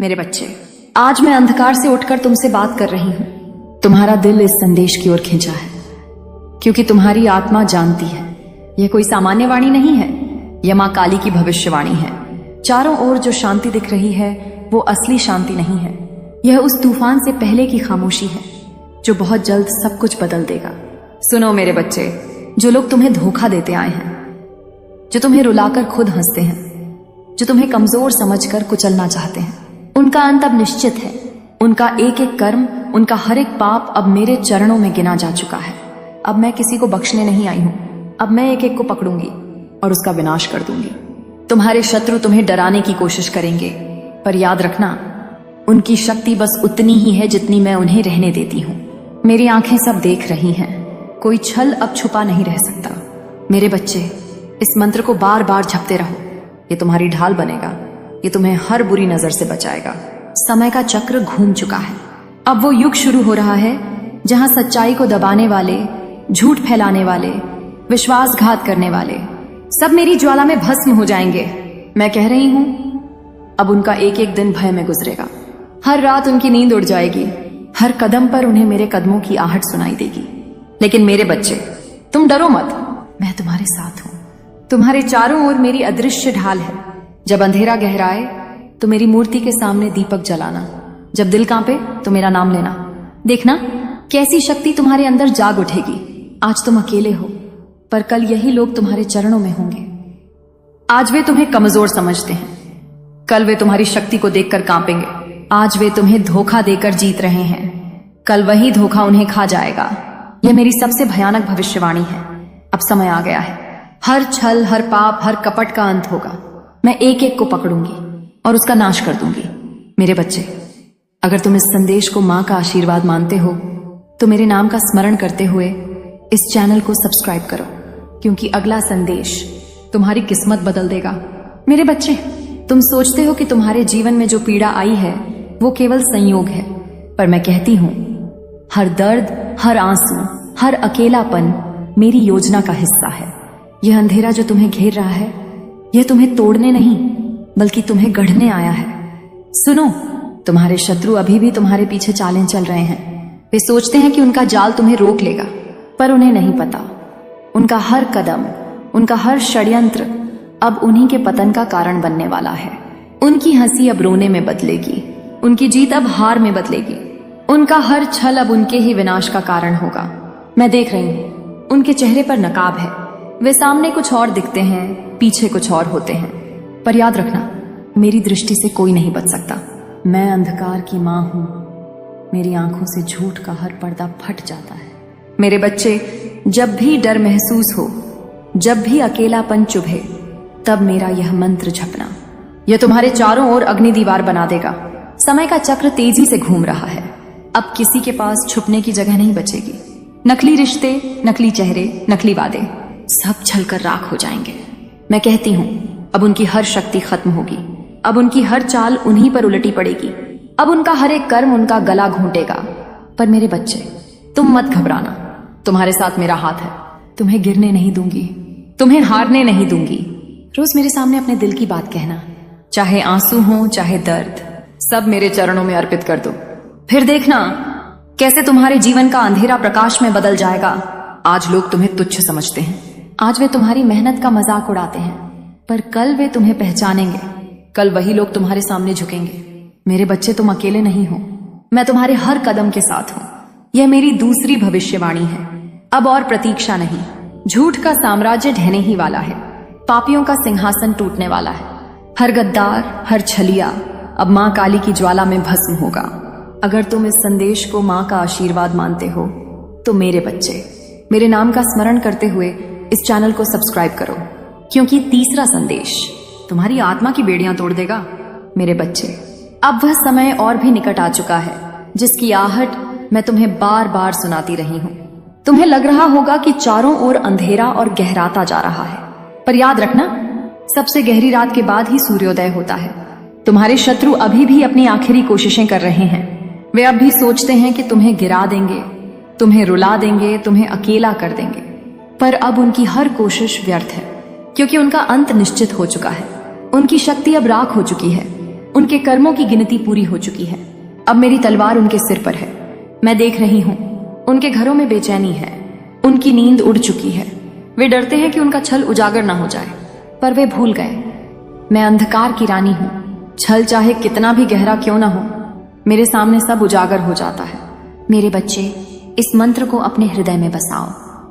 मेरे बच्चे, आज मैं अंधकार से उठकर तुमसे बात कर रही हूं। तुम्हारा दिल इस संदेश की ओर खिंचा है क्योंकि तुम्हारी आत्मा जानती है यह कोई सामान्य वाणी नहीं है, यह मां काली की भविष्यवाणी है। चारों ओर जो शांति दिख रही है वो असली शांति नहीं है, यह उस तूफान से पहले की खामोशी है जो बहुत जल्द सब कुछ बदल देगा। सुनो मेरे बच्चे, जो लोग तुम्हें धोखा देते आए हैं, जो तुम्हें रुलाकर खुद हंसते हैं, जो तुम्हें कमजोर समझकर कुचलना चाहते हैं, उनका अंत अब निश्चित है। उनका एक एक कर्म, उनका हर एक पाप अब मेरे चरणों में गिना जा चुका है। अब मैं किसी को बख्शने नहीं आई हूं, अब मैं एक एक को पकड़ूंगी और उसका विनाश कर दूंगी। तुम्हारे शत्रु तुम्हें डराने की कोशिश करेंगे, पर याद रखना उनकी शक्ति बस उतनी ही है जितनी मैं उन्हें रहने देती हूँ। मेरी आंखें सब देख रही हैं, कोई छल अब छुपा नहीं रह सकता। मेरे बच्चे, इस मंत्र को बार बार जपते रहो, ये तुम्हारी ढाल बनेगा, ये तुम्हें हर बुरी नजर से बचाएगा। समय का चक्र घूम चुका है, अब वो युग शुरू हो रहा है जहां सच्चाई को दबाने वाले, झूठ फैलाने वाले, विश्वासघात करने वाले सब मेरी ज्वाला में भस्म हो जाएंगे। मैं कह रही हूं, अब उनका एक एक दिन भय में गुजरेगा। हर रात उनकी नींद उड़ जाएगी, हर कदम पर उन्हें मेरे कदमों की आहट सुनाई देगी। लेकिन मेरे बच्चे, तुम डरो मत, मैं तुम्हारे साथ हूं। तुम्हारे चारों ओर मेरी अदृश्य ढाल है। जब अंधेरा गहराए तो मेरी मूर्ति के सामने दीपक जलाना, जब दिल कांपे तो मेरा नाम लेना। देखना कैसी शक्ति तुम्हारे अंदर जाग उठेगी। आज तुम अकेले हो, पर कल यही लोग तुम्हारे चरणों में होंगे। आज वे तुम्हें कमजोर समझते हैं, कल वे तुम्हारी शक्ति को देखकर कांपेंगे। आज वे तुम्हें धोखा देकर जीत रहे हैं, कल वही धोखा उन्हें खा जाएगा। यह मेरी सबसे भयानक भविष्यवाणी है। अब समय आ गया है, हर छल, हर पाप, हर कपट का अंत होगा। मैं एक एक को पकड़ूंगी और उसका नाश कर दूंगी। मेरे बच्चे, अगर तुम इस संदेश को मां का आशीर्वाद मानते हो तो मेरे नाम का स्मरण करते हुए इस चैनल को सब्सक्राइब करो, क्योंकि अगला संदेश तुम्हारी किस्मत बदल देगा। मेरे बच्चे, तुम सोचते हो कि तुम्हारे जीवन में जो पीड़ा आई है वो केवल संयोग है, पर मैं कहती हूं हर दर्द, हर आंसू, हर अकेलापन मेरी योजना का हिस्सा है। यह अंधेरा जो तुम्हें घेर रहा है, यह तुम्हें तोड़ने नहीं बल्कि तुम्हें गढ़ने आया है। सुनो, तुम्हारे शत्रु अभी भी तुम्हारे पीछे चालें चल रहे हैं। वे सोचते हैं कि उनका जाल तुम्हें रोक लेगा, पर उन्हें नहीं पता उनका हर कदम, उनका हर षड्यंत्र अब उन्हीं के पतन का कारण बनने वाला है। उनकी हंसी अब रोने में बदलेगी, उनकी जीत अब हार में बदलेगी। उनका हर छल अब उनके ही विनाश का कारण होगा। मैं देख रही हूं, उनके चेहरे पर नकाब है। वे सामने कुछ और दिखते हैं, पीछे कुछ और होते हैं, पर याद रखना मेरी दृष्टि से कोई नहीं बच सकता। मैं अंधकार की मां हूं, मेरी आंखों से झूठ का हर पर्दा फट जाता है। मेरे बच्चे, जब भी डर महसूस हो, जब भी अकेलापन चुभे, तब मेरा यह मंत्र जपना। यह तुम्हारे चारों ओर अग्नि दीवार बना देगा। समय का चक्र तेजी से घूम रहा है, अब किसी के पास छुपने की जगह नहीं बचेगी। नकली रिश्ते, नकली चेहरे, नकली वादे सब छलकर राख हो जाएंगे। मैं कहती हूं, अब उनकी हर शक्ति खत्म होगी, अब उनकी हर चाल उन्हीं पर उलटी पड़ेगी, अब उनका हर एक कर्म उनका गला घोंटेगा। पर मेरे बच्चे, तुम मत घबराना, तुम्हारे साथ मेरा हाथ है। तुम्हें गिरने नहीं दूंगी, तुम्हें हारने नहीं दूंगी। रोज मेरे सामने अपने दिल की बात कहना, चाहे आंसू हो, चाहे दर्द, सब मेरे चरणों में अर्पित कर दो। फिर देखना कैसे तुम्हारे जीवन का अंधेरा प्रकाश में बदल जाएगा। आज लोग तुम्हें तुच्छ समझते हैं, आज वे तुम्हारी मेहनत का मजाक उड़ाते हैं, पर कल वे तुम्हें पहचानेंगे, कल वही लोग तुम्हारे सामने झुकेंगे। मेरे बच्चे, तुम अकेले नहीं हो, मैं तुम्हारे हर कदम के साथ हूं। यह मेरी दूसरी भविष्यवाणी है। अब और प्रतीक्षा नहीं, झूठ का साम्राज्य ढहने ही वाला है, पापियों का सिंहासन टूटने वाला है। हर गद्दार, हर छलिया अब मां काली की ज्वाला में भस्म होगा। अगर तुम इस संदेश को मां का आशीर्वाद मानते हो तो मेरे बच्चे, मेरे नाम का स्मरण करते हुए इस चैनल को सब्सक्राइब करो, क्योंकि तीसरा संदेश तुम्हारी आत्मा की बेड़ियां तोड़ देगा। मेरे बच्चे, अब वह समय और भी निकट आ चुका है जिसकी आहट मैं तुम्हें बार बार सुनाती रही हूं। तुम्हें लग रहा होगा कि चारों ओर अंधेरा और गहराता जा रहा है, पर याद रखना सबसे गहरी रात के बाद ही सूर्योदय होता है। तुम्हारे शत्रु अभी भी अपनी आखिरी कोशिशें कर रहे हैं। वे अब भी सोचते हैं कि तुम्हें गिरा देंगे, तुम्हें रुला देंगे, तुम्हें अकेला कर देंगे, पर अब उनकी हर कोशिश व्यर्थ है, क्योंकि उनका अंत निश्चित हो चुका है। उनकी शक्ति अब राख हो चुकी है। उनके कर्मों की गिनती पूरी हो चुकी है। अब मेरी तलवार उनके सिर पर है। मैं देख रही हूँ उनके घरों में बेचैनी है। उनकी नींद उड़ चुकी है। वे डरते हैं कि उनका छल उजागर ना हो जाए, पर वे भूल गए मैं अंधकार की रानी हूँ। छल चाहे कितना भी गहरा क्यों ना हो, मेरे सामने सब उजागर हो जाता है। मेरे बच्चे, इस मंत्र को अपने हृदय में बसाओ।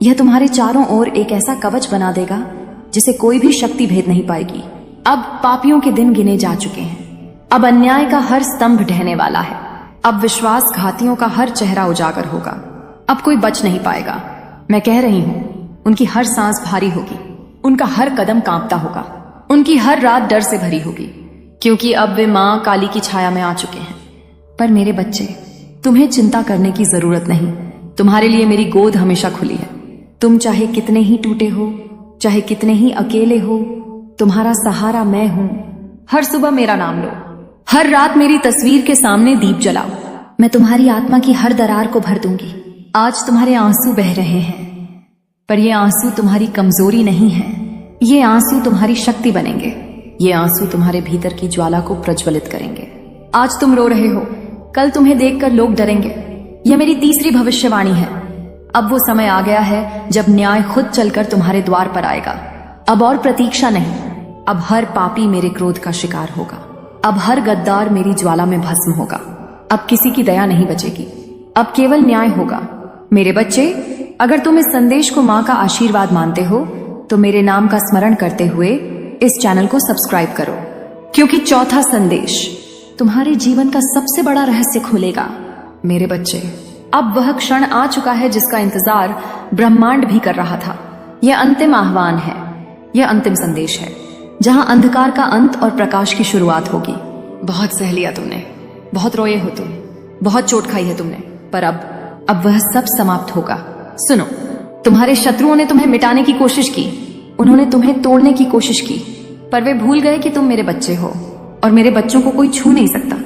यह तुम्हारे चारों ओर एक ऐसा कवच बना देगा जिसे कोई भी शक्ति भेद नहीं पाएगी। अब पापियों के दिन गिने जा चुके हैं। अब अन्याय का हर स्तंभ ढहने वाला है। अब विश्वासघातियों का हर चेहरा उजागर होगा। अब कोई बच नहीं पाएगा। मैं कह रही हूँ, उनकी हर सांस भारी होगी, उनका हर कदम कांपता होगा, उनकी हर रात डर से भरी होगी, क्योंकि अब वे मां काली की छाया में आ चुके हैं। पर मेरे बच्चे, तुम्हें चिंता करने की जरूरत नहीं। तुम्हारे लिए मेरी गोद हमेशा खुली है। तुम चाहे कितने ही टूटे हो, चाहे कितने ही अकेले हो, तुम्हारा सहारा मैं हूं। हर सुबह मेरा नाम लो, हर रात मेरी तस्वीर के सामने दीप जलाओ। मैं तुम्हारी आत्मा की हर दरार को भर दूंगी। आज तुम्हारे आंसू बह रहे हैं, पर ये आंसू तुम्हारी कमजोरी नहीं है। ये आंसू तुम्हारी शक्ति बनेंगे। ये आंसू तुम्हारे भीतर की ज्वाला को प्रज्वलित करेंगे। आज तुम रो रहे हो, कल तुम्हें देखकर लोग डरेंगे। यह मेरी तीसरी भविष्यवाणी है। अब वो समय आ गया है जब न्याय खुद चलकर तुम्हारे द्वार पर आएगा। अब और प्रतीक्षा नहीं। अब हर पापी मेरे क्रोध का शिकार होगा। अब हर गद्दार मेरी ज्वाला में भस्म होगा। अब किसी की दया नहीं बचेगी। अब केवल न्याय होगा। मेरे बच्चे, अगर तुम इस संदेश को मां का आशीर्वाद मानते हो तो मेरे नाम का स्मरण करते हुए इस चैनल को सब्सक्राइब करो, क्योंकि चौथा संदेश तुम्हारे जीवन का सबसे बड़ा रहस्य खोलेगा। मेरे बच्चे, अब वह क्षण आ चुका है जिसका इंतजार ब्रह्मांड भी कर रहा था। यह अंतिम आह्वान है। यह अंतिम संदेश है जहां अंधकार का अंत और प्रकाश की शुरुआत होगी। बहुत सह लिया तुमने, बहुत रोए हो तुम, बहुत चोट खाई है तुमने, पर अब वह सब समाप्त होगा। सुनो, तुम्हारे शत्रुओं ने तुम्हें मिटाने की कोशिश की, उन्होंने तुम्हें तोड़ने की कोशिश की, पर वे भूल गए कि तुम मेरे बच्चे हो और मेरे बच्चों को कोई छू नहीं सकता।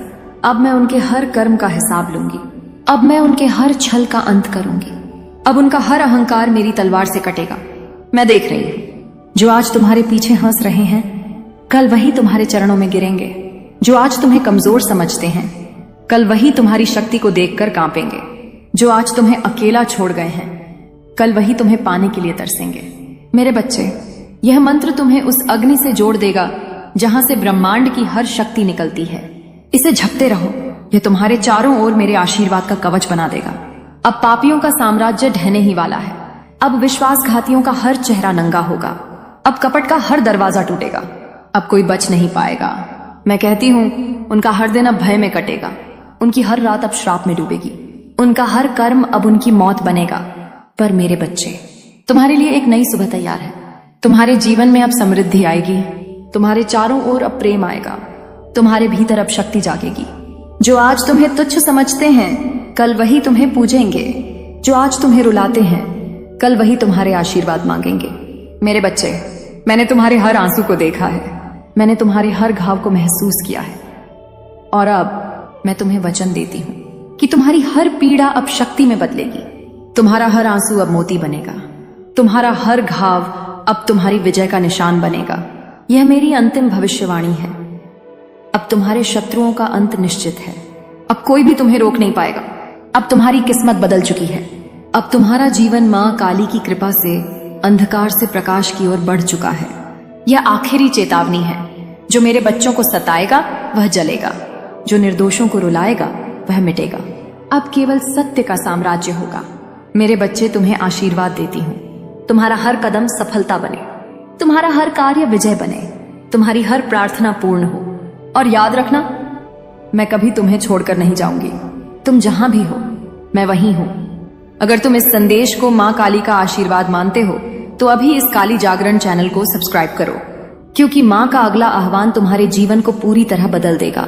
अब मैं उनके हर कर्म का हिसाब लूंगी। अब मैं उनके हर छल का अंत करूंगी। अब उनका हर अहंकार मेरी तलवार से कटेगा। मैं देख रही हूं, जो आज तुम्हारे पीछे हंस रहे हैं, कल वही तुम्हारे चरणों में गिरेंगे। जो आज तुम्हें कमजोर समझते हैं, कल वही तुम्हारी शक्ति को देखकर कांपेंगे। जो आज तुम्हें अकेला छोड़ गए हैं, कल वही तुम्हें पाने के लिए तरसेंगे। मेरे बच्चे, यह मंत्र तुम्हें उस अग्नि से जोड़ देगा जहां से ब्रह्मांड की हर शक्ति निकलती है। इसे झपते रहो। यह तुम्हारे चारों ओर मेरे आशीर्वाद का कवच बना देगा। अब पापियों का साम्राज्य ढहने ही वाला है। अब विश्वासघातियों का हर चेहरा नंगा होगा। अब कपट का हर दरवाजा टूटेगा। अब कोई बच नहीं पाएगा। मैं कहती हूं, उनका हर दिन अब भय में कटेगा। उनकी हर रात अब श्राप में डूबेगी। उनका हर कर्म अब उनकी मौत बनेगा। पर मेरे बच्चे, तुम्हारे लिए एक नई सुबह तैयार है। तुम्हारे जीवन में अब समृद्धि आएगी। तुम्हारे चारों ओर अब प्रेम आएगा। तुम्हारे भीतर अब शक्ति जागेगी। जो आज तुम्हें तुच्छ समझते हैं, कल वही तुम्हें पूजेंगे। जो आज तुम्हें रुलाते हैं, कल वही तुम्हारे आशीर्वाद मांगेंगे। मेरे बच्चे, मैंने तुम्हारे हर आंसू को देखा है। मैंने तुम्हारे हर घाव को महसूस किया है। और अब मैं तुम्हें वचन देती हूं कि तुम्हारी हर पीड़ा अब शक्ति में बदलेगी। तुम्हारा हर आंसू अब मोती बनेगा। तुम्हारा हर घाव अब तुम्हारी विजय का निशान बनेगा। यह मेरी अंतिम भविष्यवाणी है। अब तुम्हारे शत्रुओं का अंत निश्चित है। अब कोई भी तुम्हें रोक नहीं पाएगा। अब तुम्हारी किस्मत बदल चुकी है। अब तुम्हारा जीवन मां काली की कृपा से अंधकार से प्रकाश की ओर बढ़ चुका है। यह आखिरी चेतावनी है। जो मेरे बच्चों को सताएगा वह जलेगा। जो निर्दोषों को रुलाएगा वह मिटेगा। अब केवल सत्य का साम्राज्य होगा। मेरे बच्चे, तुम्हें आशीर्वाद देती हूं। तुम्हारा हर कदम सफलता बने। तुम्हारा हर कार्य विजय बने। तुम्हारी हर प्रार्थना पूर्ण हो। और याद रखना, मैं कभी तुम्हें छोड़कर नहीं जाऊंगी। तुम जहां भी हो, मैं वहीं हूं। अगर तुम इस संदेश को मां काली का आशीर्वाद मानते हो तो अभी इस काली जागरण चैनल को सब्सक्राइब करो, क्योंकि मां का अगला आह्वान तुम्हारे जीवन को पूरी तरह बदल देगा।